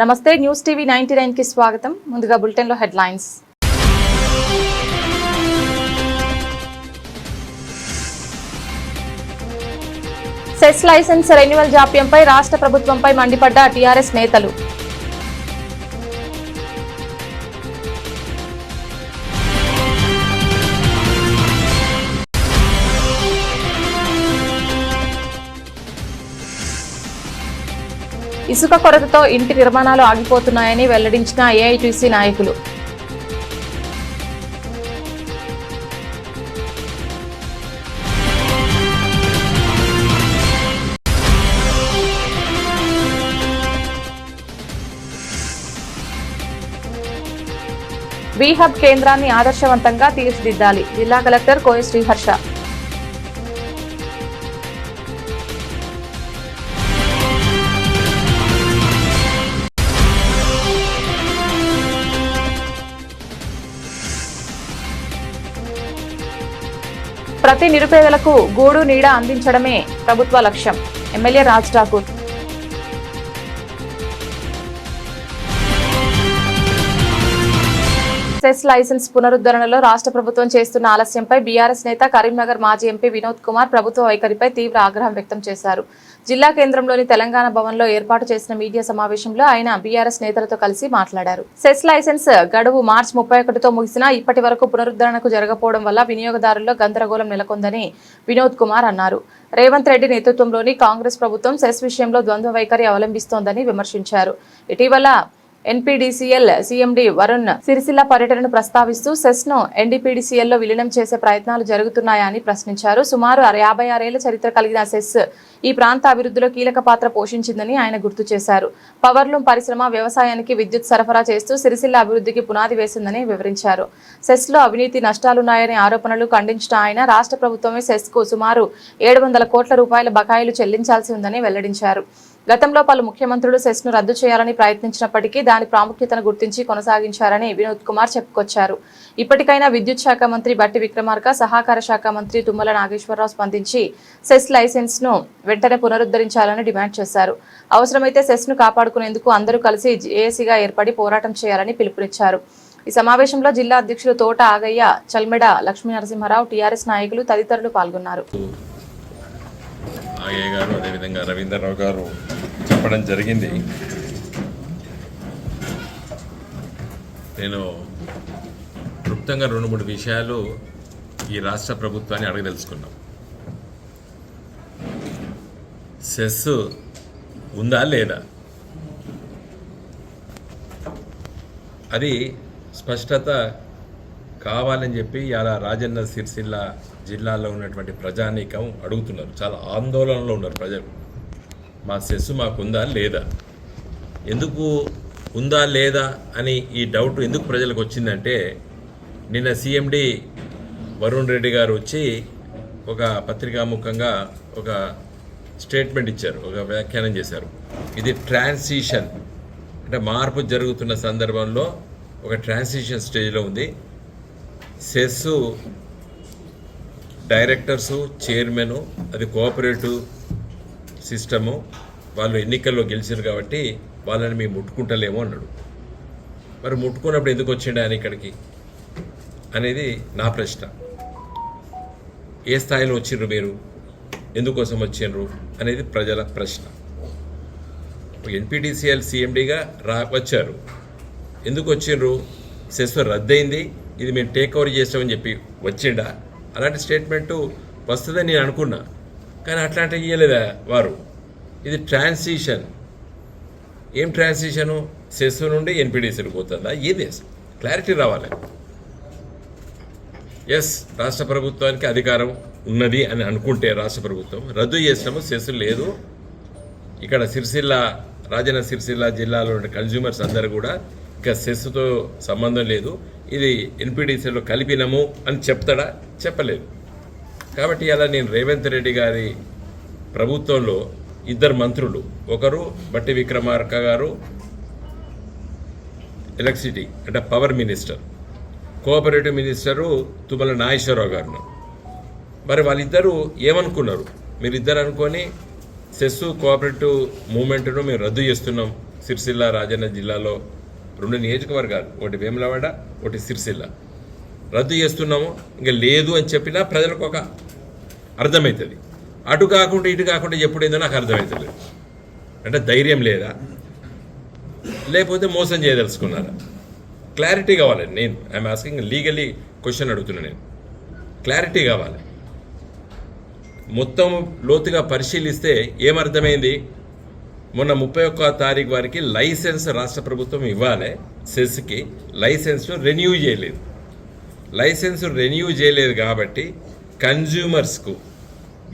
నమస్తే news TV 99 కి స్వాగతం. ముందుగా బులెటిన్ లో హెడ్లైన్స్. సెస్ లైసెన్స్ రెన్యువల్ జాప్యంపై రాష్ట్ర ప్రభుత్వంపై మండిపడ్డ టీఆర్ఎస్ నేతలు. ఇసుక కొరతతో ఇంటి నిర్మాణాలు ఆగిపోతున్నాయని వెల్లడించిన ఏఐటీసీ నాయకులు. బీహబ్ కేంద్రాన్ని ఆదర్శవంతంగా తీర్చిదిద్దాలి. జిల్లా కలెక్టర్ కోయ శ్రీహర్ష. ప్రతి నిరుపేదలకు గూడు నీడ అందించడమే ప్రభుత్వ లక్ష్యం. MLA Raj Thakur. Cess licence పునరుద్ధరణలో రాష్ట్ర ప్రభుత్వం చేస్తున్న ఆలస్యంపై బీఆర్ఎస్ నేత కరీంనగర్ మాజీ ఎంపీ వినోద్ కుమార్ ప్రభుత్వ వైఖరిపై తీవ్ర ఆగ్రహం వ్యక్తం చేశారు. జిల్లా కేంద్రంలోని తెలంగాణ భవన్లో ఏర్పాటు చేసిన మీడియా సమావేశంలో ఆయన బీఆర్ఎస్ నేతలతో కలిసి మాట్లాడారు. సెస్ లైసెన్స్ గడువు మార్చి 31తో ముగిసినా ఇప్పటి వరకు పునరుద్ధరణకు జరగకపోవడం వల్ల వినియోగదారుల్లో గందరగోళం నెలకొందని వినోద్ కుమార్ అన్నారు. రేవంత్ రెడ్డి నేతృత్వంలోని కాంగ్రెస్ ప్రభుత్వం సెస్ విషయంలో ద్వంద్వ వైఖరి అవలంబిస్తోందని విమర్శించారు. ఇటీవల ఎన్పీడీసీఎల్ సీఎండీ వరుణ్ సిరిసిల్ల పర్యటనను ప్రస్తావిస్తూ సెస్ ను ఎన్డీపీడీసీఎల్లో విలీనం చేసే ప్రయత్నాలు జరుగుతున్నాయని ప్రశ్నించారు. సుమారు 56 ఏళ్ల చరిత్ర కలిగిన సెస్ ఈ ప్రాంత అభివృద్ధిలో కీలక పాత్ర పోషించిందని ఆయన గుర్తు చేశారు. పవర్లూమ్ పరిశ్రమ వ్యవసాయానికి విద్యుత్ సరఫరా చేస్తూ సిరిసిల్ల అభివృద్ధికి పునాది వేసిందని వివరించారు. సెస్ లో అవినీతి నష్టాలున్నాయనే ఆరోపణలు ఖండించిన ఆయన రాష్ట్ర ప్రభుత్వమే సెస్ కు సుమారు 700 కోట్ల రూపాయల బకాయిలు చెల్లించాల్సి ఉందని వెల్లడించారు. గతంలో పలు ముఖ్యమంత్రులు సెస్ ను రద్దు చేయాలని ప్రయత్నించినప్పటికీ దాని ప్రాముఖ్యతను గుర్తించి కొనసాగించారని వినోద్ కుమార్ చెప్పుకొచ్చారు. ఇప్పటికైనా విద్యుత్ శాఖ మంత్రి బట్టి విక్రమార్క, సహకార శాఖ మంత్రి తుమ్మల నాగేశ్వరరావు స్పందించి సెస్ లైసెన్స్ ను వెంటనే పునరుద్ధరించాలని డిమాండ్ చేశారు. అవసరమైతే సెస్ ను కాపాడుకునేందుకు అందరూ కలిసి జేఏసీగా ఏర్పడి పోరాటం చేయాలని పిలుపునిచ్చారు. ఈ సమావేశంలో జిల్లా అధ్యక్షులు తోట ఆగయ్య, చల్మెడ లక్ష్మీ నరసింహారావు, టీఆర్ఎస్ నాయకులు తదితరులు పాల్గొన్నారు. ఆగయ్య గారు, అదేవిధంగా రవీంద్రరావు గారు చెప్పడం జరిగింది. నేను క్లుప్తంగా 2-3 విషయాలు ఈ రాష్ట్ర ప్రభుత్వాన్ని అడగదలుచుకున్నాం. సెస్ ఉందా లేదా అది స్పష్టత కావాలని చెప్పి ఇలా రాజన్న సిరిసిల్ల జిల్లాలో ఉన్నటువంటి ప్రజానీకం అడుగుతున్నారు. చాలా ఆందోళనలో ఉన్నారు ప్రజలు. మా సెస్ మాకుందా లేదా, ఎందుకు ఉందా లేదా అని ఈ డౌట్ ఎందుకు ప్రజలకు వచ్చిందంటే, నిన్న సీఎండీ వరుణ్ రెడ్డి గారు వచ్చి ఒక పత్రికాముఖంగా ఒక స్టేట్మెంట్ ఇచ్చారు, ఒక వ్యాఖ్యానం చేశారు. ఇది ట్రాన్సిషన్ అంటే మార్పు జరుగుతున్న సందర్భంలో ఒక ట్రాన్సిషన్ స్టేజ్లో ఉంది. సెస్ డైరెక్టర్సు, చైర్మను, అది కోఆపరేటివ్ సిస్టము, వాళ్ళు ఎన్నికల్లో గెలిచారు కాబట్టి వాళ్ళని మేము ముట్టుకుంటలేమో అన్నాడు. మరి ముట్టుకున్నప్పుడు ఎందుకు వచ్చిండు ఆయన ఇక్కడికి అనేది నా ప్రశ్న. ఏ స్థాయిలో వచ్చిండ్రు మీరు, ఎందుకోసం వచ్చిండ్రు అనేది ప్రజల ప్రశ్న. ఎన్పీడీసీఎల్ సీఎండీగా వచ్చారు, ఎందుకు వచ్చిండ్రు? సెస్ రద్దయింది, ఇది మేము టేక్ ఓవర్ చేస్తామని చెప్పి వచ్చిండా? అలాంటి స్టేట్మెంటు వస్తుందని నేను అనుకున్నా, కానీ అట్లాంటివి ఇవ్వలేదా వారు. ఇది ట్రాన్సిషన్. ఏం ట్రాన్సిషను? సెస్ నుండి ఎన్పీడీసీకి పోతుందా? ఏది క్లారిటీ రావాలి. ఎస్, రాష్ట్ర ప్రభుత్వానికి అధికారం ఉన్నది అని అనుకుంటే రాష్ట్ర ప్రభుత్వం రద్దు చేసినాము, సెస్ లేదు. ఇక్కడ రాజన్న సిరిసిల్ల జిల్లాలో ఉన్న కన్జ్యూమర్స్ అందరూ కూడా ఇక సెస్తో సంబంధం లేదు, ఇది ఎన్పీడీసీలో కలిపినము అని చెప్తాడా? చెప్పలేదు. కాబట్టి అలా నేను రేవంత్ రెడ్డి గారి ప్రభుత్వంలో 2 మంత్రులు, ఒకరు బట్టి విక్రమార్క గారు ఎలక్ట్రిసిటీ అంటే power minister, cooperative minister Tummala Nageswararao గారు. మరి వాళ్ళిద్దరూ ఏమనుకున్నారు? మీరిద్దరు అనుకొని సెస్ కోఆపరేటివ్ మూవ్మెంట్ను మేము రద్దు చేస్తున్నాం, సిరిసిల్ల రాజన్న జిల్లాలో 2 నియోజకవర్గాలు, ఒకటి వేములవాడ, ఒకటి సిరిసిల్ల రద్దు చేస్తున్నాము, ఇంకా లేదు అని చెప్పినా ప్రజలకు ఒక అర్థమవుతుంది. అటు కాకుండా ఇటు కాకుండా ఎప్పుడైందో నాకు అర్థమవుతుంది. అంటే ధైర్యం లేదా, లేకపోతే మోసం చేయదలుచుకున్నారా? క్లారిటీ కావాలి. నేను ఐఎమ్ ఆస్కింగ్ లీగల్లీ క్వశ్చన్ అడుగుతున్నాను. నేను క్లారిటీ కావాలి. మొత్తం లోతుగా పరిశీలిస్తే ఏమర్థమైంది? మొన్న 31వ తారీఖు వారికి లైసెన్స్ రాష్ట్ర ప్రభుత్వం ఇవ్వాలి. సెస్కి లైసెన్స్ రెన్యూ చేయలేదు. లైసెన్స్ రెన్యూ చేయలేదు కాబట్టి కన్జ్యూమర్స్కు,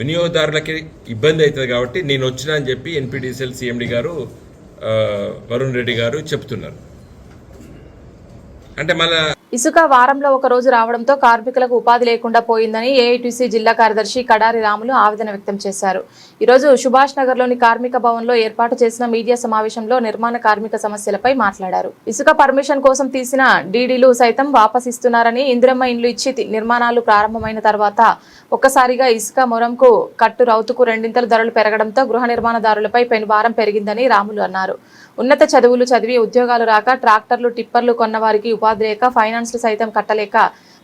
వినియోగదారులకి ఇబ్బంది అవుతుంది. కాబట్టి నేను వచ్చినా అని చెప్పి ఎన్పిటిసిఎల్ సిఎండి గారు వరుణ్ రెడ్డి గారు చెప్తున్నారు. అంటే మన ఇసుక వారంలో ఒక రోజు రావడంతో కార్మికులకు ఉపాధి లేకుండా పోయిందని ఏఐటీసీ జిల్లా కార్యదర్శి కడారి రాములు ఆవేదన వ్యక్తం చేశారు. ఈరోజు సుభాష్ నగర్లోని కార్మిక భవన్లో ఏర్పాటు చేసిన మీడియా సమావేశంలో నిర్మాణ కార్మిక సమస్యలపై మాట్లాడారు. ఇసుక పర్మిషన్ కోసం తీసిన డీడీలు సైతం వాపస్ ఇస్తున్నారని, ఇందిరమ్మ ఇండ్లు ఇచ్చి నిర్మాణాలు ప్రారంభమైన తర్వాత ఒక్కసారిగా ఇసుక మొరంకు కట్టు రౌతుకు 2 ధరలు పెరగడంతో గృహ నిర్మాణదారులపై పెనుభారం పెరిగిందని రాములు అన్నారు. ఉన్నత చదువులు చదివి ఉద్యోగాలు రాక, ట్రాక్టర్లు టిప్పర్లు కొన్న వారికి ఉపాధి లేక, ఫైనాన్స్లు సైతం కట్టలేక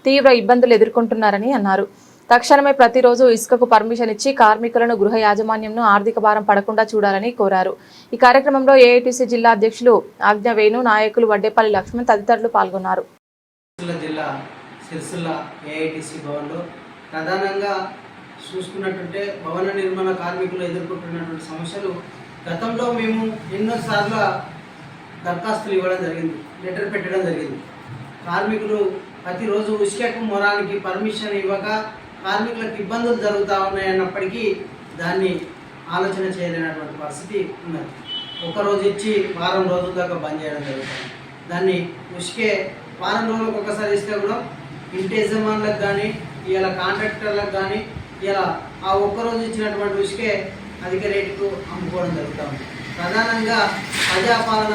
తీవ్ర ఇబ్బందులు ఎదుర్కొంటున్నారని అన్నారు. తక్షణమే ప్రతిరోజు ఇసుకకు పర్మిషన్ ఇచ్చి కార్మికులను, గృహ యాజమాన్యంను ఆర్థిక భారం పడకుండా చూడాలని కోరారు. ఈ కార్యక్రమంలో ఏఐటీసీ జిల్లా అధ్యక్షులు ఆజ్ఞ వేణు, నాయకులు వడ్డేపల్లి లక్ష్మణ్ తదితరులు పాల్గొన్నారు. జిల్లా సిరిసిల్ల ఏఐటీసీ భవన్లో ప్రధానంగా చూసుకున్నట్టుంటే భవన నిర్మాణ కార్మికులు ఎదుర్కొంటున్నటువంటి సమస్యలు గతంలో మేము ఎన్నోసార్లు దరఖాస్తులు ఇవ్వడం జరిగింది, లెటర్ పెట్టడం జరిగింది. కార్మికులు ప్రతిరోజు ఇసుకకు మొరానికి పర్మిషన్ ఇవ్వక కార్మికులకు ఇబ్బందులు జరుగుతూ ఉన్నాయన్నప్పటికీ దాన్ని ఆలోచన చేయలేనటువంటి పరిస్థితి ఉన్నది. ఒకరోజు ఇచ్చి వారం రోజుల దాకా బంద్ చేయడం జరుగుతుంది. దాన్ని ఉసుకే వారం రోజులకు ఒకసారి ఇస్తే కూడా ఇంటి యజమానులకు కానీ, ఇలా కాంట్రాక్టర్లకు కానీ ఇలా ఆ ఒక్కరోజు ఇచ్చినటువంటి ఉసుకే అధిక రేటుకు అమ్ముకోవడం జరుగుతుంది. ప్రధానంగా ప్రజాపాలన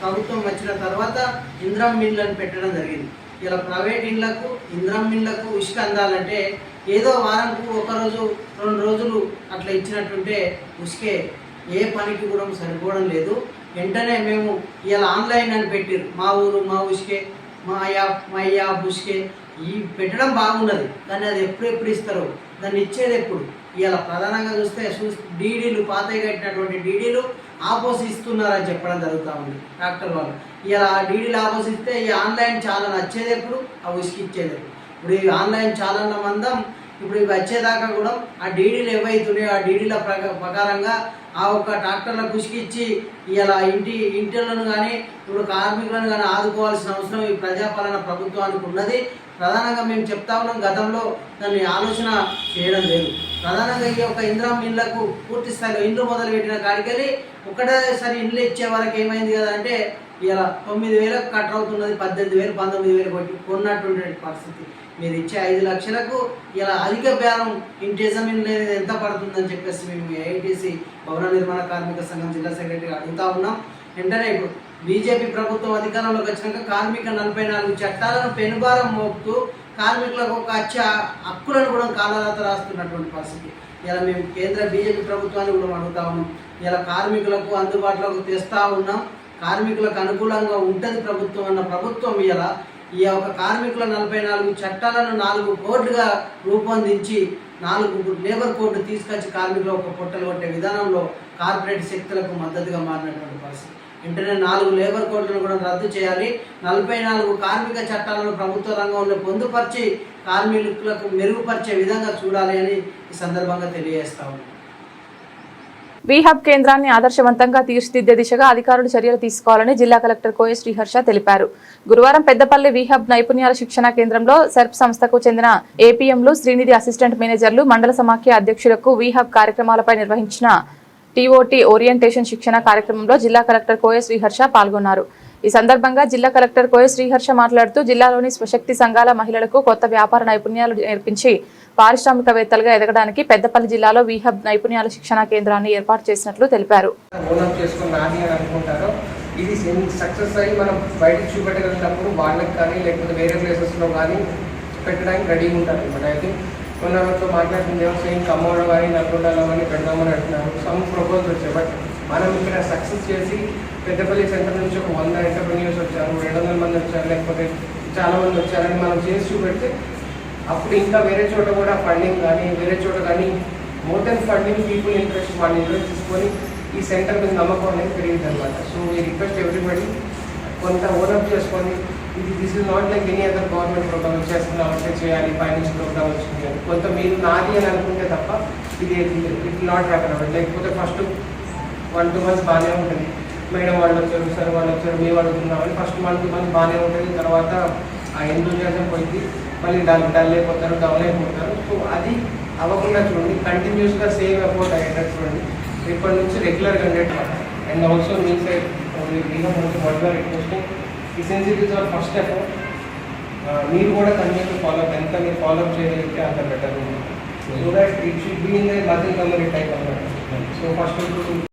ప్రభుత్వం వచ్చిన తర్వాత ఇంద్రం మిల్లులను పెట్టడం జరిగింది. ఇలా ప్రైవేట్ ఇళ్లకు, ఇంద్రం మిల్లులకు ఉసుక అందాలంటే ఏదో వారంకు ఒకరోజు 2 రోజులు అట్లా ఇచ్చినట్టుంటే ఉసుకే ఏ పనికి కూడా సరిపోవడం లేదు. వెంటనే మేము ఇలా ఆన్లైన్ అని పెట్టారు. మా ఊరు మా ఉసుకే, మా యాప్ ఉసుకే ఈ పెట్టడం బాగున్నది, కానీ అది ఎప్పుడెప్పుడు ఇస్తారు, దాన్ని ఇచ్చేది ఎప్పుడు? ఇలా ప్రధానంగా చూస్తే డీడీలు, పాతగా కట్టినటువంటి డీడీలు ఆపోసి ఇస్తున్నారని చెప్పడం జరుగుతూ ఉంది ట్రాక్టర్ వాళ్ళు. ఇలా డీడీలు ఆపోసి ఇస్తే ఈ ఆన్లైన్ చాలా వచ్చేది ఎప్పుడు, ఆ ఉసుకి ఇచ్చేది ఎప్పుడు? ఇప్పుడు ఈ ఆన్లైన్ చాలా మందం ఇప్పుడు ఇవి వచ్చేదాకా కూడా ఆ డీడీలు ఏవైతున్నాయో ఆ డీడీల ప్రకారంగా ఆ ఒక్క ట్రాక్టర్లకు ఉసికిచ్చి ఇలా ఇంటిలను కానీ ఇప్పుడు కార్మికులను కానీ ఆదుకోవాల్సిన అవసరం ఈ ప్రజాపాలన ప్రభుత్వానికి ఉన్నది. ప్రధానంగా మేము చెప్తా ఉన్నాం, గతంలో దాన్ని ఆలోచన చేయడం లేదు. ప్రధానంగా ఈ యొక్క ఇందిరం ఇళ్లకు పూర్తి స్థాయిలో ఇండ్లు మొదలుపెట్టిన కాడికెళ్ళి ఒకటేసారి ఇండ్లు ఇచ్చే వరకు ఏమైంది కదా అంటే ఇలా 9,000 కట్ అవుతున్నది, 18,000, 19,000 కొట్టి కొన్నటువంటి పరిస్థితి. మీరు ఇచ్చే 5 లక్షలకు ఇలా అధిక బేరం ఇంటి యజమాని అనేది ఎంత పడుతుందని చెప్పేసి మేము ఏఐటీసీ భవన నిర్మాణ కార్మిక సంఘం జిల్లా సెక్రటరీ అడుగుతా ఉన్నాం. వెంటనే ఇప్పుడు బీజేపీ ప్రభుత్వం అధికారంలోకి వచ్చినాక కార్మిక 44 చట్టాలను పెనుభారం మోపుతూ కార్మికులకు ఒక హక్కులను కూడా కాలరాత రాస్తున్నటువంటి పరిస్థితి. ఇలా మేము కేంద్ర బీజేపీ ప్రభుత్వాన్ని కూడా అడుగుతా ఉన్నాం. ఇలా కార్మికులకు అందుబాటులోకి తెస్తూ ఉన్నాం. కార్మికులకు అనుకూలంగా ఉంటుంది ప్రభుత్వం అన్న ప్రభుత్వం ఇలా ఈ యొక్క కార్మికుల 44 చట్టాలను 4 కోడ్లుగా రూపొందించి 4 లేబర్ కోడ్ తీసుకొచ్చి కార్మికులు ఒక పొట్టలు కొట్టే విధానంలో కార్పొరేట్ శక్తులకు మద్దతుగా మారినటువంటి పరిస్థితి. వెంటనే 4 లేబర్ కోడ్లను కూడా రద్దు చేయాలి. 44 కార్మిక చట్టాలను ప్రభుత్వ రంగంలో పొందుపరిచి కార్మికులకు మెరుగుపరిచే విధంగా చూడాలి అని ఈ సందర్భంగా తెలియజేస్తా ఉన్నాం. వీహబ్ కేంద్రాన్ని ఆదర్శవంతంగా తీర్చిదిద్దే దిశగా అధికారులు చర్యలు తీసుకోవాలని జిల్లా కలెక్టర్ కోయ శ్రీహర్ష తెలిపారు. గురువారం పెద్దపల్లి వీహబ్ నైపుణ్యాల శిక్షణ కేంద్రంలో సెర్ప్ సంస్థకు చెందిన ఏపీఎంలు, శ్రీనిధి అసిస్టెంట్ మేనేజర్లు, మండల సమాఖ్య అధ్యక్షులకు వీహబ్ కార్యక్రమాలపై నిర్వహించిన టీఓటీ ఓరియంటేషన్ శిక్షణ కార్యక్రమంలో జిల్లా కలెక్టర్ కోయ శ్రీహర్ష పాల్గొన్నారు. ఈ సందర్భంగా జిల్లా కలెక్టర్ కోయ శ్రీహర్ష మాట్లాడుతూ జిల్లాలోని స్వశక్తి సంఘాల మహిళలకు కొత్త వ్యాపార నైపుణ్యాలు నేర్పించి పారిశ్రామికవేత్తలుగా ఎదగడానికి పెద్దపల్లి జిల్లాలో వీహబ్ నైపుణ్యాల శిక్షణ కేంద్రాన్ని ఏర్పాటు చేసినట్లు తెలిపారు. ఇది సక్సెస్ అయ్యి మనం బయటకు చూపెట్టగలిగినప్పుడు వాళ్ళకి కానీ లేకపోతే వేరే ప్లేసెస్లో కానీ పెట్టడానికి రెడీగా ఉంటారు అనమాట. అయితే కొన్నతో మాట్లాడుతుంది సేమ్ ఖమ్మంలో కానీ నల్గొండలో కానీ పెడదామని అంటున్నారు. సమ్ ప్రపోజల్ వచ్చాయి. బట్ మనం ఇక్కడ సక్సెస్ చేసి పెద్దపల్లి సెంటర్ నుంచి ఒక 100 ఎంటర్ప్రెన్యూర్స్ వచ్చారు, 200 మంది వచ్చారు, లేకపోతే చాలా మంది వచ్చారని మనం చేసి చూపెడితే అప్పుడు ఇంకా వేరే చోట కూడా ఫండింగ్ కానీ వేరే చోట కానీ more than funding people interest వాళ్ళ ఇంట్రెస్ట్ తీసుకొని ఈ సెంటర్ మీద నమ్మకం అనేది పెరిగింది అనమాట. సో వీ రిక్వెస్ట్ ఎవ్రీబడి కొంత ఓనప్ చేసుకొని this is not like any other government programme వచ్చేస్తున్నాం అంటే చేయాలి, ఫైనాన్స్ ప్రోగ్రామ్ వచ్చింది అని కొంత మీరు నాది అని అనుకుంటే తప్ప ఇది ఇట్ నాట్ హ్యాపన్ అవ్వదు. లేకపోతే ఫస్ట్ 1-2 మంత్స్ బాగానే ఉంటుంది, మేడం వాళ్ళు వచ్చారు, సార్ వాళ్ళు వచ్చారు, మేము అడుగుతున్నామని ఫస్ట్ 1-2 మంత్స్ బాగానే ఉంటుంది. తర్వాత ఆ ఎంతూజియాజం పోయింది, మళ్ళీ డల్ అయిపోతారు, డౌన్ అయిపోతారు. సో అది అవ్వకుండా చూడండి, కంటిన్యూస్గా సేమ్ ఎఫోర్ట్ అయ్యేటట్టు చూడండి. ఇప్పటి నుంచి రెగ్యులర్గా ఉండేట్టు. అండ్ ఆల్సో మీ side requesting since it is our first effort, మీరు కూడా కంటిన్యూ ఫాలోఅప్, ఎంత మీరు ఫాలోఅప్ చేయగలిగితే అంత better so that it should be in the muscle memory type అన్నమాట. సో ఫస్ట్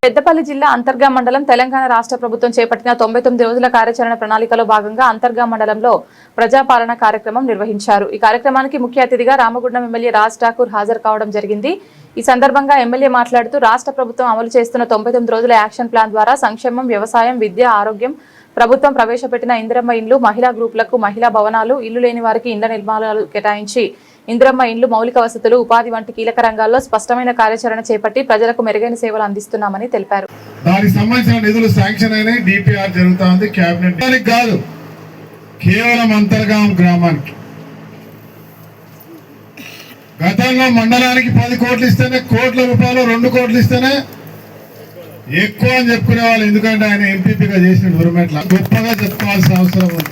పెద్దపల్లి జిల్లా అంతర్గా మండలం తెలంగాణ రాష్ట్ర ప్రభుత్వం చేపట్టిన 99 రోజుల కార్యాచరణ ప్రణాళికలో భాగంగా అంతర్గా మండలంలో ప్రజాపాలన కార్యక్రమం నిర్వహించారు. ఈ కార్యక్రమానికి ముఖ్య అతిథిగా రామగుండం ఎమ్మెల్యే రాజ్ ఠాకూర్ హాజరు కావడం జరిగింది. ఈ సందర్భంగా ఎమ్మెల్యే మాట్లాడుతూ రాష్ట్ర ప్రభుత్వం అమలు చేస్తున్న 99 రోజుల యాక్షన్ ప్లాన్ ద్వారా సంక్షేమం, వ్యవసాయం, విద్య, ఆరోగ్యం, ప్రభుత్వం ప్రవేశపెట్టిన ఇందిరమ్మ ఇండ్లు, మహిళా గ్రూపులకు మహిళా భవనాలు, ఇల్లు లేని వారికి ఇండ్ల నిర్మాణాలు కేటాయించి ఇందిరమ్మ ఇండ్లు, మౌలిక వసతులు, ఉపాధి వంటి కీలక రంగాల్లో స్పష్టమైన కార్యాచరణ చేపట్టి ప్రజలకు మెరుగైన సేవలు అందిస్తున్నామని తెలిపారు. దానికి సంబంధించిన నిధులు శాంక్షన్ అయినాయి, డిపిఆర్ జరుగుతా ఉంది. క్యాబినెట్ కాదు, కేవలం అంతర్గాం గ్రామానికి గతంలో మండలానికి 10 కోట్లు ఇస్తేనే, కోట్ల రూపాయలు 2 కోట్లు ఇస్తేనే ఎక్కువ అని చెప్పుకునే వాళ్ళు. ఎందుకంటే ఆయన ఎంపీపీగా చేసిన గవర్నమెంట్ గొప్పగా చెప్పుకోవాల్సిన అవసరం ఉంది.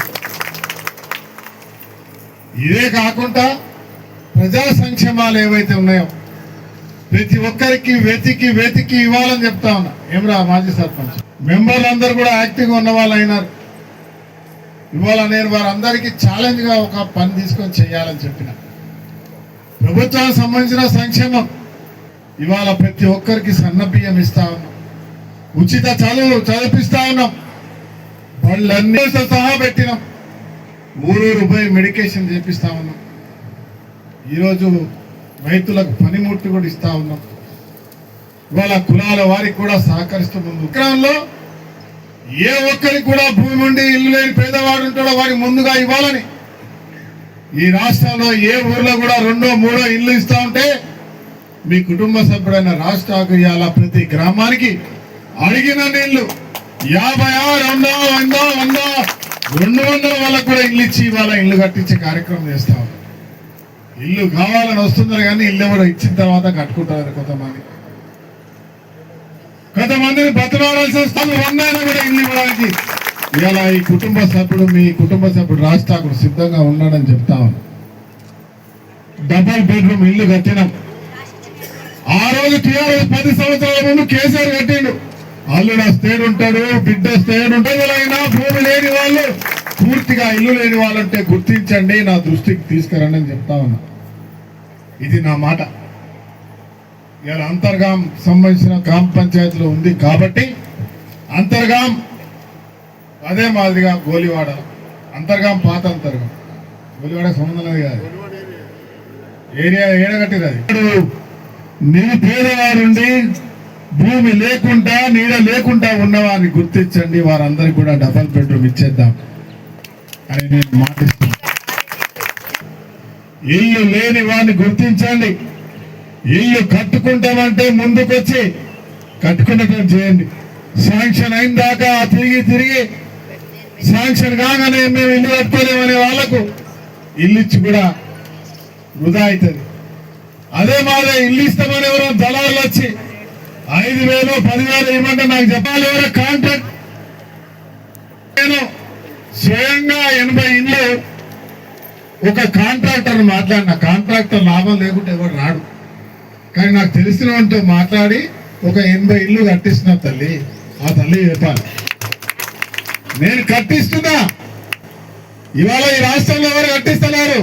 ఇదే కాకుండా ప్రజా సంక్షేమాలు ఏవైతే ఉన్నాయో ప్రతి ఒక్కరికి వెతికి ఇవ్వాలని చెప్తా ఉన్నా. ఏమరా మాజీ సర్పంచ్ మెంబర్లు అందరూ కూడా యాక్టివ్గా ఉన్న వాళ్ళు అయినారు. ఇవాళ నేను వారందరికీ ఛాలెంజ్గా ఒక పని తీసుకొని చేయాలని చెప్పిన. ప్రభుత్వానికి సంబంధించిన సంక్షేమం ఇవాళ ప్రతి ఒక్కరికి సన్న బియ్యం ఇస్తా ఉన్నాం, ఉచిత చదివిస్తా ఉన్నాం, వాళ్ళన్నీ సహా పెట్టినాం, ఊరూరు పోయి మెడికేషన్ చేపిస్తా ఉన్నాం. ఈరోజు రైతులకు పనిముట్టు కూడా ఇస్తా ఉన్నాం. ఇవాళ కులాల వారికి కూడా సహకరిస్తూ ముందు గ్రామంలో ఏ ఒక్కరికి కూడా భూమి ఉండి ఇల్లు లేని పేదవాడు ఉంటాడో వారికి ముందుగా ఇవ్వాలని ఈ రాష్ట్రంలో ఏ ఊర్లో కూడా 2-3 ఇల్లు ఇస్తా ఉంటే మీ కుటుంబ సభ్యుడైన రాజ్ ఠాకూర్ ఇవాళ ప్రతి గ్రామానికి అడిగిన నీళ్లు 50, 100, 200 వాళ్ళకు కూడా ఇల్లు ఇచ్చి ఇవాళ ఇల్లు కట్టించే కార్యక్రమం చేస్తా ఉన్నాం. ఇల్లు కావాలని వస్తున్నారు కానీ ఇల్లు కూడా ఇచ్చిన తర్వాత కట్టుకుంటారు. కొంతమందిని బతమాడాల్సి వస్తుంది, 100 కూడా ఇల్లు ఇవ్వడానికి ఇవాళ ఈ కుటుంబ సభ్యుడు, మీ కుటుంబ సభ్యుడు రాజ్ ఠాకూర్ సిద్ధంగా ఉన్నాడని చెప్తా ఉన్నాం. డబుల్ బెడ్రూమ్ ఇల్లు కట్టినాం. ఆ రోజు టీఆర్ఎస్ 10 సంవత్సరాల ముందు కేసీఆర్ కట్టిండు. అల్లుడు వస్తేడు ఉంటాడు, బిడ్డ వస్తేడు ఉంటాడు. అయినా భూమి లేని వాళ్ళు, పూర్తిగా ఇల్లు లేని వాళ్ళంటే గుర్తించండి, నా దృష్టికి తీసుకురండి అని చెప్తా ఉన్నా. ఇది నా మాట. ఇవాళ అంతర్గాం సంబంధించిన గ్రామ పంచాయతీలో ఉంది కాబట్టి అంతర్గాం, అదే మాదిరిగా గోలివాడ, అంతర్గాం పాత అంతర్గాం, గోలివాడ సంబంధం కాదు, ఏరియా ఏడగట్టిది. అది నిరుపేదవారుండి భూమి లేకుండా నీడ లేకుండా ఉన్నవారిని గుర్తించండి, వారందరికీ కూడా డబల్ బెడ్రూమ్ ఇచ్చేద్దాం అని నేను మాటిస్తున్నాను. ఇల్లు లేని వారిని గుర్తించండి. ఇల్లు కట్టుకుంటామంటే ముందుకొచ్చి కట్టుకున్నట్టు చేయండి. శాంక్షన్ అయిన దాకా తిరిగి శాంక్షన్ కాగానే మేము ఇల్లు కట్టుకోలేమనే వాళ్ళకు ఇల్లు ఇచ్చి కూడా వృధా అవుతుంది. అదే మాదే ఇల్లు ఇస్తామని ఎవరో దళారులు వచ్చి 5,000, 10,000 ఇవ్వమంటే నాకు చెప్పాలి. ఎవరో కాంట్రాక్ట్, నేను స్వయంగా 80 ఇల్లు ఒక కాంట్రాక్టర్ మాట్లాడిన. కాంట్రాక్టర్ లాభం లేకుంటే ఎవరు రాడు, కానీ నాకు తెలిసిన వాటితో మాట్లాడి ఒక 80 ఇల్లు కట్టిస్తున్నా తల్లి. ఆ తల్లి చెప్పాలి, నేను కట్టిస్తున్నా. ఇవాళ ఈ రాష్ట్రంలో ఎవరు కట్టిస్తున్నారు?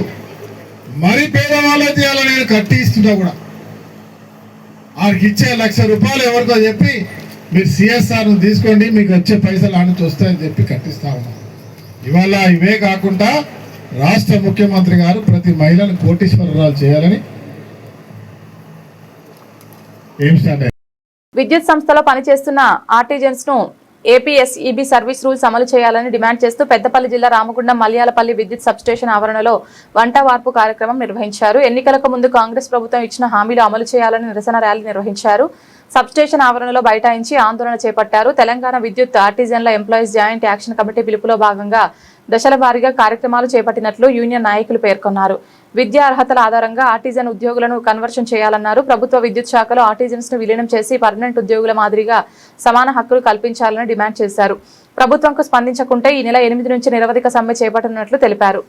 మరి పేదవాళ్ళకి ఇవాళ నేను కట్టిస్తున్నా కూడా. వారికి ఇచ్చే ₹1,00,000 ఎవరికో చెప్పి మీరు సిఎస్ఆర్ తీసుకోండి, మీకు వచ్చే పైసలు ఆనికి వస్తాయని చెప్పి కట్టిస్తా ఉన్నాం. ఇవాళ ఇవే కాకుండా రాష్ట్ర ముఖ్యమంత్రి గారు ప్రతి మహిళను కోటీశ్వరరాలు చేయాలని ఏం స్టార్ట్ విద్యుత్ సంస్థలో పనిచేస్తున్న ఆర్టిజన్స్ ను ఏపీఎస్ఈబీ సర్వీస్ రూల్స్ అమలు చేయాలని డిమాండ్ చేస్తూ పెద్దపల్లి జిల్లా రామగుండం మల్యాలపల్లి విద్యుత్ సబ్స్టేషన్ ఆవరణలో వంట వార్పు కార్యక్రమం నిర్వహించారు. ఎన్నికలకు ముందు కాంగ్రెస్ ప్రభుత్వం ఇచ్చిన హామీలు అమలు చేయాలని నిరసన ర్యాలీ నిర్వహించారు. సబ్స్టేషన్ ఆవరణలో బైఠాయించి ఆందోళన చేపట్టారు. తెలంగాణ విద్యుత్ ఆర్టిజన్ల ఎంప్లాయీస్ జాయింట్ యాక్షన్ కమిటీ పిలుపులో భాగంగా దశల వారీగా కార్యక్రమాలు చేపట్టినట్లు యూనియన్ నాయకులు పేర్కొన్నారు. విద్యా అర్హతల ఆధారంగా ఆర్టిజన్ ఉద్యోగులను కన్వర్షన్ చేయాలన్నారు. ప్రభుత్వ విద్యుత్ శాఖలో ఆర్టిజన్స్ ను విలీనం చేసి పర్మనెంట్ ఉద్యోగుల మాదిరిగా సమాన హక్కులు కల్పించాలని డిమాండ్ చేశారు. ప్రభుత్వంకు స్పందించకుంటే ఈ నెల 8 నుంచి నిరవధిక సమ్మె చేపట్టనున్నట్లు తెలిపారు.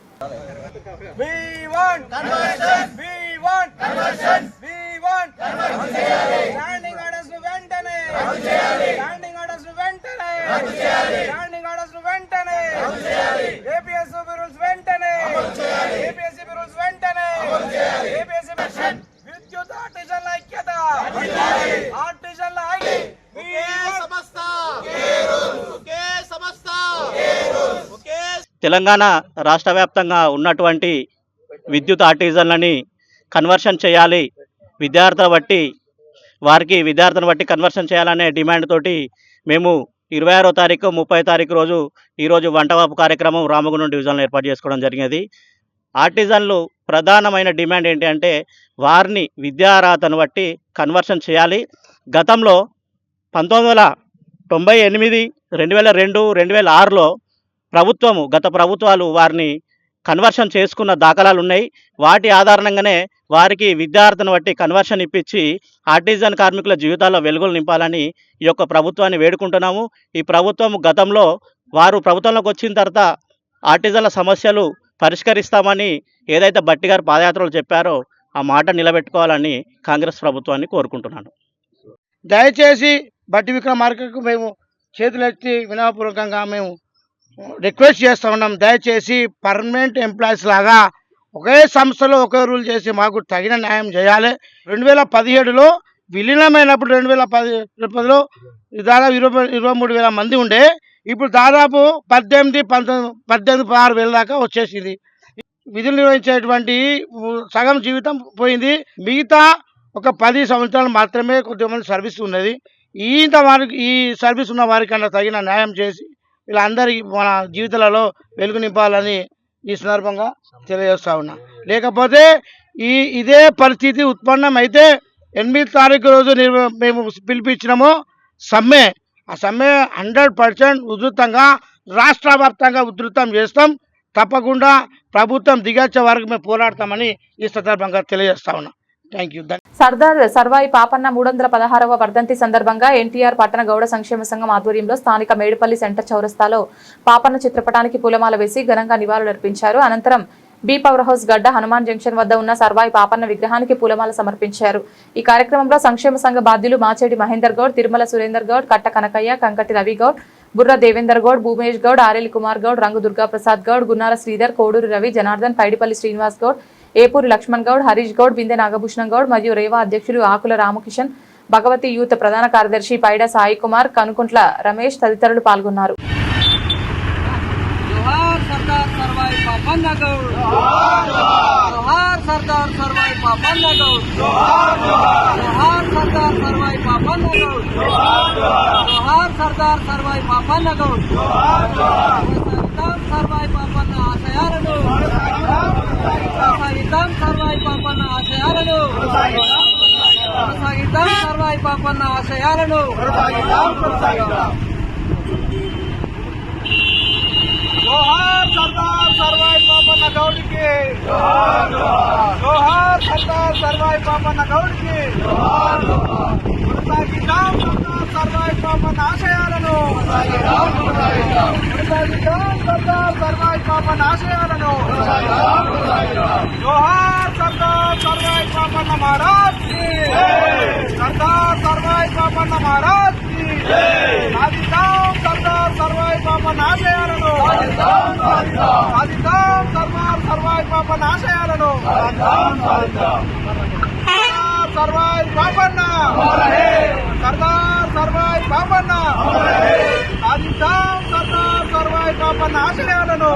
తెలంగాణ రాష్ట్ర వ్యాప్తంగా ఉన్నటువంటి విద్యుత్ ఆర్టిజన్లని కన్వర్షన్ చేయాలి, విద్యార్థులను బట్టి కన్వర్షన్ చేయాలనే డిమాండ్ తోటి మేము 26వ తారీఖు 30వ తారీఖు ఈరోజు వంటవాపు కార్యక్రమం రామగుండం డివిజన్లో ఏర్పాటు చేసుకోవడం జరిగినది. ఆర్టిజన్లు ప్రధానమైన డిమాండ్ ఏంటి అంటే వారిని విద్యార్హతను బట్టి కన్వర్షన్ చేయాలి. గతంలో 1998, 2002, 2006లో గత ప్రభుత్వాలు వారిని కన్వర్షన్ చేసుకున్న దాఖలాలు ఉన్నాయి. వాటి ఆధారంగానే వారికి విద్యార్థులను బట్టి కన్వర్షన్ ఇప్పించి ఆర్టిజన్ కార్మికుల జీవితాల్లో వెలుగులు నింపాలని ఈ యొక్క ప్రభుత్వాన్ని వేడుకుంటున్నాము. ఈ ప్రభుత్వం గతంలో ప్రభుత్వంలోకి వచ్చిన తర్వాత ఆర్టిజన్ల సమస్యలు పరిష్కరిస్తామని ఏదైతే బట్టి గారు పాదయాత్రలు చెప్పారో ఆ మాట నిలబెట్టుకోవాలని కాంగ్రెస్ ప్రభుత్వాన్ని కోరుకుంటున్నాను. దయచేసి బట్టి విక్రమార్కకు మేము చేతులెత్తి వినయపూర్వకంగా మేము రిక్వెస్ట్ చేస్తూ ఉన్నాం. దయచేసి పర్మనెంట్ ఎంప్లాయీస్ లాగా ఒకే సంస్థలో ఒకే రూల్ చేసి మాకు తగిన న్యాయం చేయాలి. 2017లో విలీనమైనప్పుడు 2010లో దాదాపు 23,000 మంది ఉండే, ఇప్పుడు దాదాపు 16,000 దాకా వచ్చేసింది. విధులు నిర్వహించేటువంటి సగం జీవితం పోయింది. మిగతా ఒక 10 సంవత్సరాలు మాత్రమే కొద్దిమంది సర్వీస్ ఉన్నది. ఈ సర్వీస్ ఉన్న వారికన్నా తగిన న్యాయం చేసి వీళ్ళందరికీ మన జీవితాలలో వెలుగు నింపాలని ఈ సందర్భంగా తెలియజేస్తా ఉన్నా. లేకపోతే ఇదే పరిస్థితి ఉత్పన్నమైతే 8వ తారీఖు రోజు మేము పిలిపించినాము సమ్మె. ఆ సమ్మె 100% ఉధృతంగా రాష్ట్ర వ్యాప్తంగా ఉధృతం చేస్తాం. తప్పకుండా ప్రభుత్వం దిగొచ్చే వరకు మేము పోరాడతామని ఈ సందర్భంగా తెలియజేస్తా ఉన్నా. Thank you. సర్దార్ సర్వాయి పాపన్న 316వ వర్ధంతి సందర్భంగా ఎన్టీఆర్ పట్టణ గౌడ సంక్షేమ సంఘం ఆధ్వర్యంలో స్థానిక మేడిపల్లి సెంటర్ చౌరస్తాలో పాపన్న చిత్రపటానికి పూలమాల వేసి ఘనంగా నివాళులర్పించారు. అనంతరం బి పవర్ హౌస్ గడ్డ హనుమాన్ జంక్షన్ వద్ద ఉన్న సర్వాయి పాపన్న విగ్రహానికి పూలమాల సమర్పించారు. ఈ కార్యక్రమంలో సంక్షేమ సంఘ బాధ్యులు మాచేడి మహేందర్ గౌడ్, తిరుమల సురేందర్ గౌడ్, కట్ట కనకయ్య, కంకటి రవి గౌడ్, బుర్ర దేవేందర్ గౌడ్, భూమేష్ గౌడ్, ఆరేలి కుమార్ గౌడ్, రంగు దుర్గా ప్రసాద్ గౌడ్, గున్నార శ్రీధర్, కోడూరు రవి, జనార్దన్, పైడిపల్లి శ్రీనివాస్ గౌడ్, ఏపూరి లక్ష్మణ్ గౌడ్, హరీష్ గౌడ్, బిందె నాగభూషణం గౌడ్ మరియు రేవా అధ్యక్షులు ఆకుల రామకిషన్, భగవతి యూత్ ప్రధాన కార్యదర్శి పైడా సాయి కుమార్, కనుకుంట్ల రమేష్ తదితరులు పాల్గొన్నారు. जोहार सरदार सर्वाई पापन्न गौड़ की जोहार सरदार सर्वाई पापन्न गौड़ की కొనసాగిద్దాం సర్దార్ సర్వాయి పాపన్న ఆశయాలను కొనసాగిద్దాం సర్దార్ సర్వాయి పాపన్న ఆశయాలను జోహార్ సర్దార్ సర్వాయి పాపన్న మహారాజ్ కి సర్దార్ సర్వాయి పాపన్న మహారాజ్ కి సాధిద్దాం సర్దార్ సర్వాయి పాపన్న ఆశయాలను సాధిద్దాం సర్దార్ సర్వాయి పాపన్న ఆశయాలను సర్వాయి పాపన్న సర్దార్ సర్వాయి పాపన్న సాధిద్దాం సర్దార్ సర్వాయి పాపన్న ఆశయాలను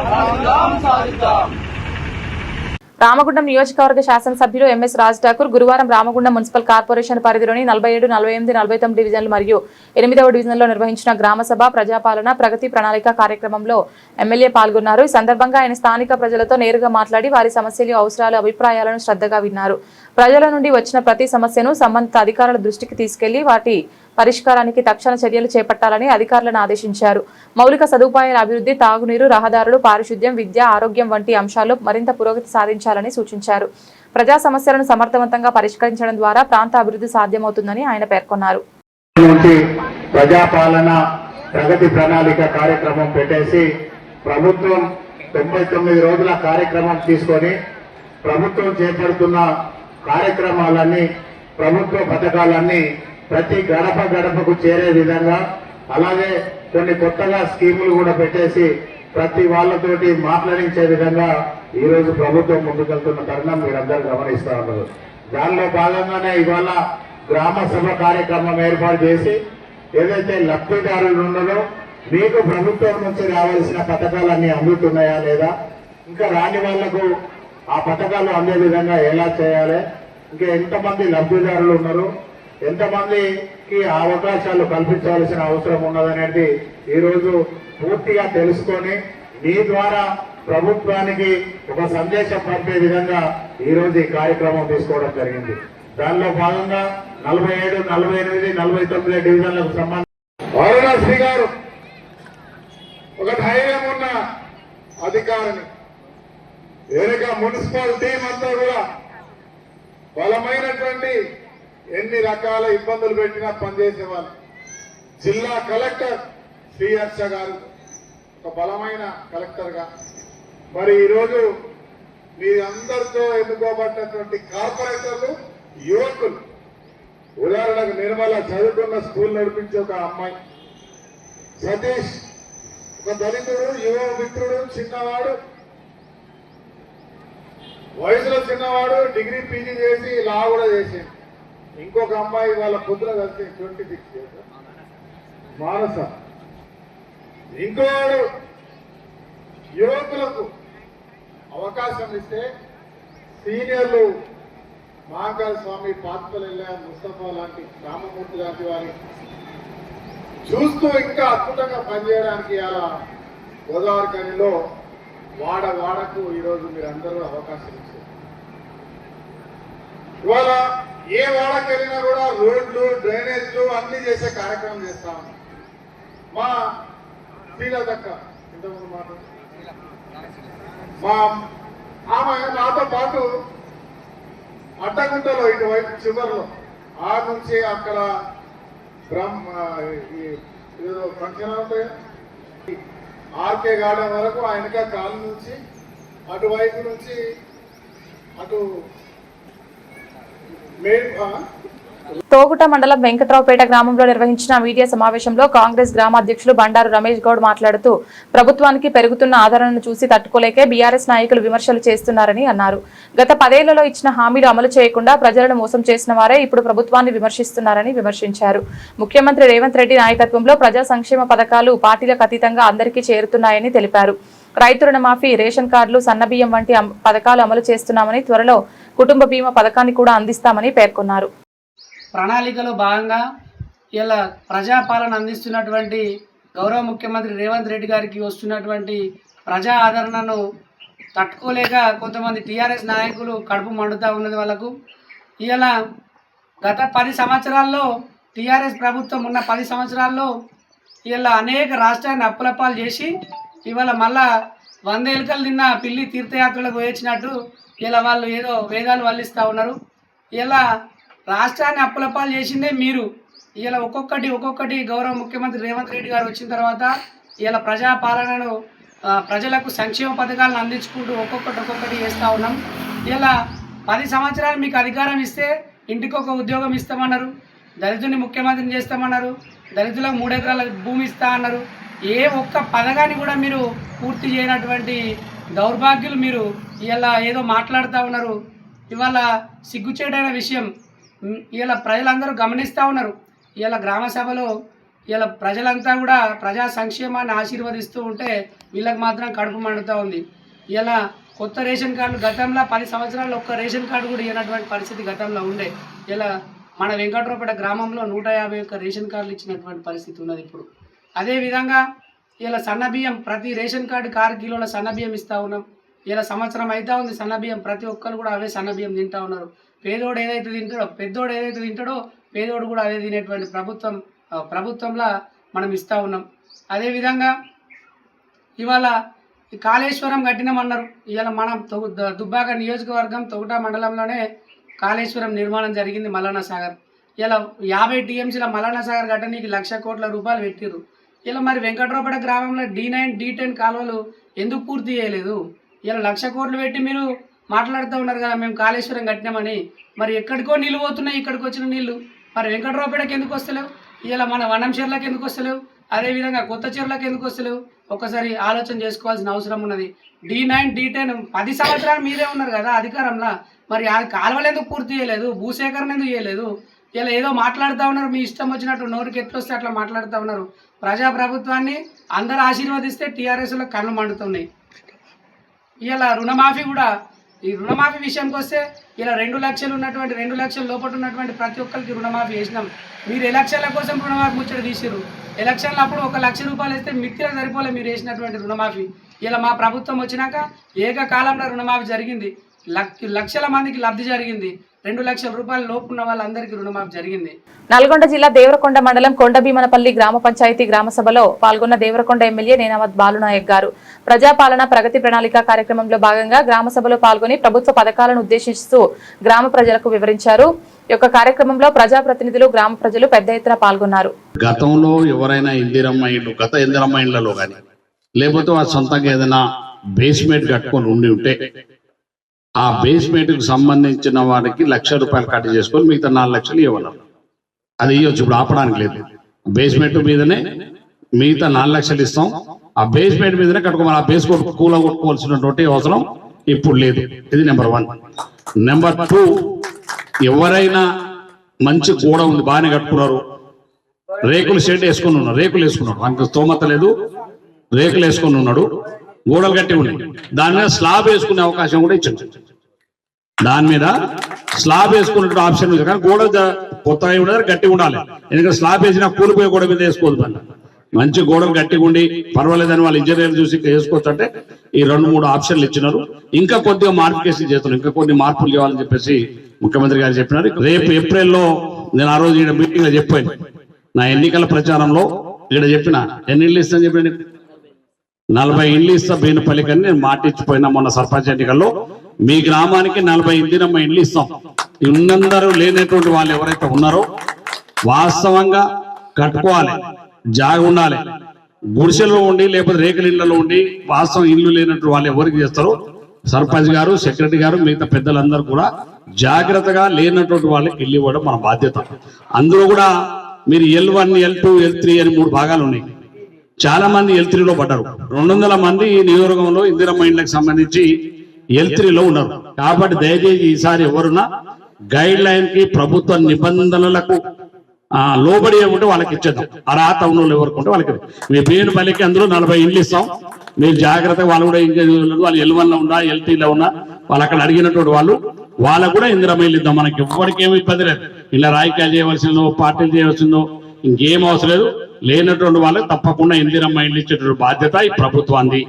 రామగుండం నియోజకవర్గ శాసనసభ్యులు ఎంఎస్ రాజ్ ఠాకూర్ గురువారం రామగుండం మున్సిపల్ కార్పొరేషన్ పరిధిలోని 47, 48, 49 డివిజన్లు మరియు 8వ డివిజన్లో నిర్వహించిన గ్రామసభ ప్రజాపాలన ప్రగతి ప్రణాళిక కార్యక్రమంలో ఎమ్మెల్యే పాల్గొన్నారు. ఈ సందర్భంగా ఆయన స్థానిక ప్రజలతో నేరుగా మాట్లాడి వారి సమస్యలు, అవసరాలు, అభిప్రాయాలను శ్రద్ధగా విన్నారు. ప్రజల నుండి వచ్చిన ప్రతి సమస్యను సంబంధిత అధికారుల దృష్టికి తీసుకెళ్లి వాటి పరిష్కారానికి తక్షణ చర్యలు చేపట్టాలని అధికారులను ఆదేశించారు. మౌలిక సదుపాయాల అభివృద్ధి, తాగునీరు, రహదారులు, పారిశుద్ధ్యం, విద్య, ఆరోగ్యం వంటి అంశాల్లో మరింత పురోగతి సాధించాలని సూచించారు. ప్రజా సమస్యలను సమర్థవంతంగా పరిష్కరించడం ద్వారా ప్రాంత అభివృద్ధి సాధ్యమవుతుందని ఆయన పేర్కొన్నారు. ప్రజాపాలన ప్రగతి ప్రణాళిక కార్యక్రమం పెట్టేసి ప్రభుత్వం 99 రోజుల కార్యక్రమం తీసుకొని ప్రభుత్వం చేపడుతున్న కార్యక్రమాలన్నీ, ప్రభుత్వ పథకాలన్నీ ప్రతి గడప గడపకు చేరే విధంగా, అలాగే కొన్ని కొత్తగా స్కీములు కూడా పెట్టేసి ప్రతి వాళ్ళతోటి మాట్లాడించే విధంగా ఈ రోజు ప్రభుత్వం ముందుకెళ్తున్న తరుణం మీరందరూ గమనిస్తా ఉన్నారు. దానిలో భాగంగానే ఇవాళ గ్రామ సభ కార్యక్రమం ఏర్పాటు చేసి ఏదైతే లబ్ధిదారులు ఉన్నారో మీకు ప్రభుత్వం నుంచి రావాల్సిన పథకాలన్నీ అందుతున్నాయా లేదా, ఇంకా రాని వాళ్లకు ఆ పథకాలు అందే విధంగా ఎలా చేయాలి, ఇంకా ఎంతమంది లబ్ధిదారులు ఉన్నారు, ఎంతమందికి అవకాశాలు కల్పించాల్సిన అవసరం ఉన్నదనేది ఈరోజు పూర్తిగా తెలుసుకొని మీ ద్వారా ప్రభుత్వానికి ఒక సందేశం పంపే విధంగా ఈరోజు ఈ కార్యక్రమం తీసుకోవడం జరిగింది. దానిలో భాగంగా 47, 48, 49 డివిజన్లకు సంబంధించి అరుణశ్రీ గారు ఒక ధైర్యం ఉన్న అధికారిని, వెనుక మున్సిపల్ టీం అంతా కూడా బలమైనటువంటి, ఎన్ని రకాల ఇబ్బందులు పెట్టినా పనిచేసేవాళ్ళు. జిల్లా కలెక్టర్ శ్రీహర్ష గారు ఒక బలమైన కలెక్టర్గా, మరి ఈరోజు మీరందరితో ఎన్నుకోబడినటువంటి కార్పొరేటర్లు యువకులు, ఉదాహరణకు నిర్మల చదువుకున్న స్కూల్ నడిపించే ఒక అమ్మాయి, సతీష్ ఒక దళితుడు, యువ మిత్రుడు, చిన్నవాడు, వయసులో చిన్నవాడు, డిగ్రీ పీజీ చేసి లా కూడా చేసింది. ఇంకొక అమ్మాయి వాళ్ళ పొద్దున కలిసి 26 years మానస. ఇంకోడు యువకులకు అవకాశం ఇస్తే సీనియర్లు మహాకాళ స్వామి, పాత్పల్లె, ముస్తఫా లాంటి, రామమూర్తి లాంటి వారి చూస్తూ ఇంకా అద్భుతంగా పనిచేయడానికి అలా గోదావరి కనిలో వాడకు ఈరోజు మీరందరూ అవకాశం ఇచ్చారు. ఇవాళ ఏ వాడకి వెళ్ళినా కూడా రోడ్లు, డ్రైనేజ్లు అన్ని చేసే కార్యక్రమం చేస్తా ఉన్నాం. మా శ్రీలతక్క ఇంతకుముందు మాట ఆమె నాతో పాటు అడ్డగుంటలో ఇటువైపు చివరిలో ఆ నుంచి అక్కడ ఏదో ఫంక్షన్ ఉంటాయి ఆర్కే గార్డెన్ వరకు ఆయనక కాలు నుంచి అటువైపు నుంచి అటు తోగుట మండలం వెంకట్రావుపేట గ్రామంలో నిర్వహించిన మీడియా సమావేశంలో కాంగ్రెస్ గ్రామ అధ్యక్షులు బండారు రమేష్ గౌడ్ మాట్లాడుతూ ప్రభుత్వానికి పెరుగుతున్న ఆదరణను చూసి తట్టుకోలేకే బీఆర్ఎస్ నాయకులు విమర్శలు చేస్తున్నారని అన్నారు. గత 10 ఏళ్లలో ఇచ్చిన హామీలు అమలు చేయకుండా ప్రజలను మోసం చేసిన వారే ఇప్పుడు ప్రభుత్వాన్ని విమర్శిస్తున్నారని విమర్శించారు. ముఖ్యమంత్రి రేవంత్ రెడ్డి నాయకత్వంలో ప్రజా సంక్షేమ పథకాలు పార్టీలకు అతీతంగా అందరికీ చేరుతున్నాయని తెలిపారు. రైతు రుణమాఫీ, రేషన్ కార్డులు, సన్నబియ్యం వంటి పథకాలు అమలు చేస్తున్నామని, త్వరలో కుటుంబ బీమా పథకాన్ని కూడా అందిస్తామని పేర్కొన్నారు. ప్రణాళికలో భాగంగా ఇలా ప్రజాపాలన అందిస్తున్నటువంటి గౌరవ ముఖ్యమంత్రి రేవంత్ రెడ్డి గారికి వస్తున్నటువంటి ప్రజా ఆదరణను తట్టుకోలేక కొంతమంది టీఆర్ఎస్ నాయకులు కడుపు మండుతూ ఉన్నది వాళ్ళకు. ఇలా గత 10 సంవత్సరాల్లో టీఆర్ఎస్ ప్రభుత్వం ఉన్న 10 సంవత్సరాల్లో ఇలా అనేక రాష్ట్రాన్ని అప్పులపాలు చేసి ఇవాళ మళ్ళా 100 ఎలుకలు తిన్న పిల్లి తీర్థయాత్రలకు వేయించినట్టు ఇలా వాళ్ళు ఏదో వేదాలు వల్లిస్తూ ఉన్నారు. ఇలా రాష్ట్రాన్ని అప్పులపాలు చేసిందే మీరు. ఇలా ఒక్కొక్కటి గౌరవ ముఖ్యమంత్రి రేవంత్ రెడ్డి గారు వచ్చిన తర్వాత ఇలా ప్రజాపాలనను, ప్రజలకు సంక్షేమ పథకాలను అందించుకుంటూ ఒక్కొక్కటి చేస్తూ ఉన్నాం. ఇలా 10 సంవత్సరాలు మీకు అధికారం ఇస్తే ఇంటికి ఒక ఉద్యోగం ఇస్తామన్నారు, దళితుని ముఖ్యమంత్రిని చేస్తామన్నారు, దళితులకు 3 ఎకరాల భూమి ఇస్తా అన్నారు. ఏ ఒక్క పథకాన్ని కూడా మీరు పూర్తి చేయనటువంటి దౌర్భాగ్యులు మీరు ఇలా ఏదో మాట్లాడుతూ ఉన్నారు. ఇవాళ సిగ్గుచేటైన విషయం ఇలా ప్రజలందరూ గమనిస్తూ ఉన్నారు. ఇలా గ్రామ సభలో ఇలా ప్రజలంతా కూడా ప్రజా సంక్షేమాన్ని ఆశీర్వదిస్తూ ఉంటే వీళ్ళకి మాత్రం కడుపు మండుతూ ఉంది. ఇలా కొత్త రేషన్ కార్డులు గతంలో 10 సంవత్సరాలు ఒక్క రేషన్ కార్డు కూడా ఇవ్వనటువంటి పరిస్థితి గతంలో ఉండే. ఇలా మన వెంకట్రావుపేట గ్రామంలో 151 రేషన్ కార్డులు ఇచ్చినటువంటి పరిస్థితి ఉన్నది ఇప్పుడు. అదేవిధంగా ఇలా సన్నబియ్యం ప్రతి రేషన్ కార్డుకి 6 కిలోల సన్నబియ్యం ఇస్తూ ఉన్నాం. ఇలా సంవత్సరం అవుతా ఉంది సన్నబియ్యం, ప్రతి ఒక్కరు కూడా అవే సన్నబియ్యం తింటూ ఉన్నారు. పేదోడు ఏదైతే తింటాడో, పెద్దోడు ఏదైతే తింటాడో పేదోడు కూడా అదే తినేటువంటి ప్రభుత్వంలో మనం ఇస్తూ ఉన్నాం. అదేవిధంగా ఇవాళ ఈ కాళేశ్వరం కట్టినామన్నారు. ఇవాళ మనం దుబ్బాక నియోజకవర్గం తొగుట మండలంలోనే కాళేశ్వరం నిర్మాణం జరిగింది. మల్లన్న సాగర్ ఇలా 50 టీఎంసీల మల్లన్న సాగర్ కట్టడానికి 1,00,000 కోట్ల రూపాయలు పెట్టిర్రు. ఇలా మరి వెంకట్రావుపేట గ్రామంలో D9, D10 కాలువలు ఎందుకు పూర్తి చేయలేదు? ఇలా 1,00,000 కోట్లు పెట్టి మీరు మాట్లాడుతూ ఉన్నారు కదా మేము కాళేశ్వరం కట్టినామని. మరి ఎక్కడికో నీళ్ళు పోతున్నాయి, ఇక్కడికి వచ్చిన నీళ్ళు మరి వెంకట్రావుపేటకి ఎందుకు వస్తలేవు? ఇలా మన వనం చెర్లకు ఎందుకు వస్తలేవు? అదేవిధంగా కొత్త చెర్లకు ఎందుకు వస్తలేవు? ఒక్కసారి ఆలోచన చేసుకోవాల్సిన అవసరం ఉన్నది. D9, D10 10 సంవత్సరాలు మీరే ఉన్నారు కదా అధికారంలో, మరి ఆ కాలువలు ఎందుకు పూర్తి చేయలేదు? భూసేకరణ ఎందుకు చేయలేదు? ఇలా ఏదో మాట్లాడుతూ ఉన్నారు, మీ ఇష్టం వచ్చినట్టు నోరుకి ఎట్లొస్తే అట్లా మాట్లాడుతూ ఉన్నారు. ప్రజాప్రభుత్వాన్ని అందరూ ఆశీర్వదిస్తే టీఆర్ఎస్లో కళ్ళు మండుతున్నాయి. ఇలా రుణమాఫీ కూడా, ఈ రుణమాఫీ విషయానికి వస్తే ఇలా 2 లక్షలు ఉన్నటువంటి 2 లక్షల లోపల ఉన్నటువంటి ప్రతి ఒక్కరికి రుణమాఫీ చేసినాం. మీరు ఎలక్షన్ల కోసం రుణమాఫీ ముచ్చట తీసిరు. ఎలక్షన్లు అప్పుడు 1,00,000 రూపాయలు వేస్తే మిత్తిలో సరిపోలే మీరు వేసినటువంటి రుణమాఫీ. ఇలా మా ప్రభుత్వం వచ్చినాక ఏకకాలంలో రుణమాఫీ జరిగింది. లక్షల మందికి లబ్ధి జరిగింది. 2 లక్షల రూపాయల లోపు ఉన్న వాళ్ళందరికీ రుణమాఫీ జరిగింది. నల్గొండ జిల్లా దేవరకొండ మండలం కొండభీమనపల్లి గ్రామ పంచాయతీ గ్రామ సభలో పాల్గొన్న దేవరకొండ ఎమ్మెల్యే నేనావత్ బాలునాయక్ గారు ప్రజాపాలన ప్రగతి ప్రణాళిక కార్యక్రమంలో భాగంగా గ్రామ సభలో పాల్గొని ప్రభుత్వ పథకాలను ఉద్దేశిస్తూ గ్రామ ప్రజలకు వివరించారు. ఈ యొక్క కార్యక్రమంలో ప్రజాప్రతినిధులు, గ్రామ ప్రజలు పెద్ద ఎత్తున పాల్గొన్నారు. గతంలో ఎవరైనా ఇందిరమ్మ ఇళ్ళు, గత ఇందిరమ్మ ఇళ్లలో కానీ లేకపోతే వారి సొంతంగా ఏదైనా బేస్మెంట్ కట్టుకొని ఉంటే ఆ బేస్మెంట్ కు సంబంధించిన వారికి 1,00,000 రూపాయలు కట్ చేసుకొని మిగతా 4 లక్షలు ఇవ్వన్నారు. అది ఇవ్వచ్చు, ఇప్పుడు ఆపడానికి లేదు. బేస్మెంట్ మీదనే మిగతా 4 లక్షలు ఇస్తాం. ఆ బేస్మెంట్ మీదనే కట్టుకోమని, ఆ బేస్ కూల కొట్టుకోవాల్సినటువంటి అవసరం ఇప్పుడు లేదు. ఇది నెంబర్ 1. నెంబర్ 2, ఎవరైనా మంచి గోడ ఉంది, బాగానే కట్టుకున్నారు, రేకులు షెడ్ వేసుకుని ఉన్నారు, రేకులు వేసుకున్నాడు, మనకు స్తోమత లేదు, రేకులు వేసుకుని ఉన్నాడు, గోడలు కట్టి ఉన్నాయి, దాని మీద స్లాబ్ వేసుకునే అవకాశం కూడా ఇచ్చింది. దాని మీద స్లాబ్ వేసుకునే ఆప్షన్ ఉంది. కానీ గోడ కొత్తగా ఉండాలి, గట్టిగా ఉండాలి. ఎందుకంటే స్లాబ్ వేసినా కూలిపోయే గోడ మీద వేసుకోవద్దు. పని మంచి గోడలు గట్టిగా ఉండి పర్వాలేదని వాళ్ళు ఇంజనీర్లు చూసి వేసుకోవచ్చు అంటే ఈ 2-3 ఆప్షన్లు ఇచ్చినారు. ఇంకా కొద్దిగా మాడిఫికేషన్ చేస్తున్నారు, ఇంకా కొన్ని మార్పులు చేయాలని చెప్పేసి ముఖ్యమంత్రి గారు చెప్పినారు. రేపు ఏప్రిల్లో నేను ఆ రోజు ఇక్కడ మీటింగ్ లో చెప్పాను, నా ఎన్నికల ప్రచారంలో ఇక్కడ చెప్పిన ఎన్ని ఇళ్ళు ఇస్తాను చెప్పిన 40 ఇళ్ళు ఇస్తా బీనపల్లికి అని నేను మాట ఇచ్చిపోయినా. మొన్న సర్పంచ్ ఎన్నికల్లో మీ గ్రామానికి 40 ఇందిరమ్మ ఇళ్ళు ఇస్తాం. ఉన్నందరూ లేనటువంటి వాళ్ళు ఎవరైతే ఉన్నారో వాస్తవంగా కట్టుకోవాలి, జాగ ఉండాలి, గుడిసెల్లో ఉండి లేకపోతే రేకుల ఇళ్లలో ఉండి వాస్తవం ఇల్లు లేనట్టు వాళ్ళు ఎవరికి చేస్తారో సర్పంచ్ గారు, సెక్రటరీ గారు, మిగతా పెద్దలందరూ కూడా జాగ్రత్తగా లేనటువంటి వాళ్ళకి ఇల్లు ఇవ్వడం మన బాధ్యత. అందులో కూడా మీరు L1, L2, L3 అని 3 భాగాలు ఉన్నాయి. చాలా మంది L3లో పడ్డారు. 200 మంది ఈ నియోజకవర్గంలో ఇందిరమ్మ ఇండ్లకు సంబంధించి L3లో ఉన్నారు. కాబట్టి దయచేసి ఈసారి ఎవరున్నా గైడ్ లైన్ కి, ప్రభుత్వ నిబంధనలకు లోబడి ఉంటే వాళ్ళకి ఇచ్చేద్దాం. అర్హత ఉన్న వాళ్ళు ఎవరికి ఉంటే వాళ్ళకి. మీ బీనపల్లికి అందులో 40 ఇండ్లు ఇస్తాం. మీరు జాగ్రత్తగా వాళ్ళు కూడా ఇంకా వాళ్ళు L1లో ఉన్నా, L3లో ఉన్నా వాళ్ళు అక్కడ అడిగినటువంటి వాళ్ళకు కూడా ఇందిరమ్మ ఇల్లు ఇద్దాం. మనకి ఎవరికి ఏమి ఇబ్బంది లేదు. ఇలా రాజకీయాలు చేయవలసిందో, పార్టీలు చేయవలసిందో ఇంకేం అవసరం లేదు. లేనటువంటి వాళ్ళకి తప్పకుండా ఇందిరమ్మ ఇల్లు ఇచ్చేటువంటి బాధ్యత ఈ ప్రభుత్వాన్ని.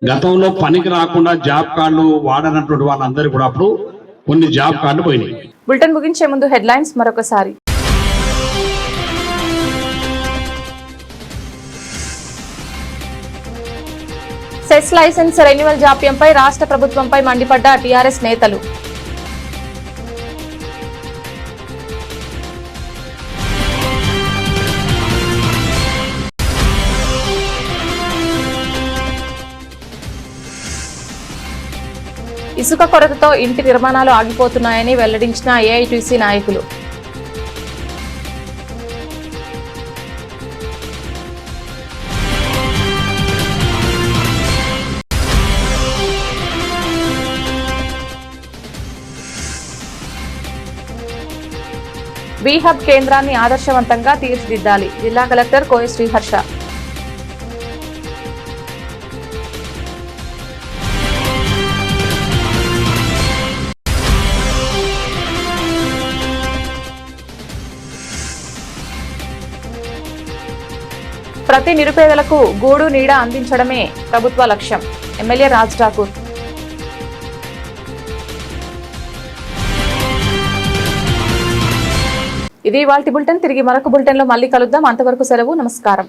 గతంలో పనికి రాకుండా జాబ్ కార్డులు వాడనటువంటి వాళ్ళందరూ కూడా అప్పుడు కొన్ని జాబ్ కార్డులు పోయినాయి. బులెటిన్ ముగించే ముందు హెడ్లైన్స్ మరొకసారి. సెస్ లైసెన్స్ రెన్యువల్ జాప్యంపై రాష్ట్ర ప్రభుత్వంపై మండిపడ్డ టీఆర్ఎస్ నేతలు. ఇసుక కొరతతో ఇంటి నిర్మాణాలు ఆగిపోతున్నాయని వెల్లడించిన ఏఐటీసీ నాయకులు. బీహబ్ కేంద్రాన్ని ఆదర్శవంతంగా తీర్చిదిద్దాలి. జిల్లా కలెక్టర్ కోయ శ్రీహర్ష. ప్రతి నిరుపేదలకు గూడు నీడ అందించడమే ప్రభుత్వ లక్ష్యం. ఎమ్మెల్యే రాజ్ ఠాకూర్. ఇది ఇవాల్టి బులెటిన్. తిరిగి మరొక బులెటిన్లో మళ్ళీ కలుద్దాం. అంతవరకు సెలవు. నమస్కారం.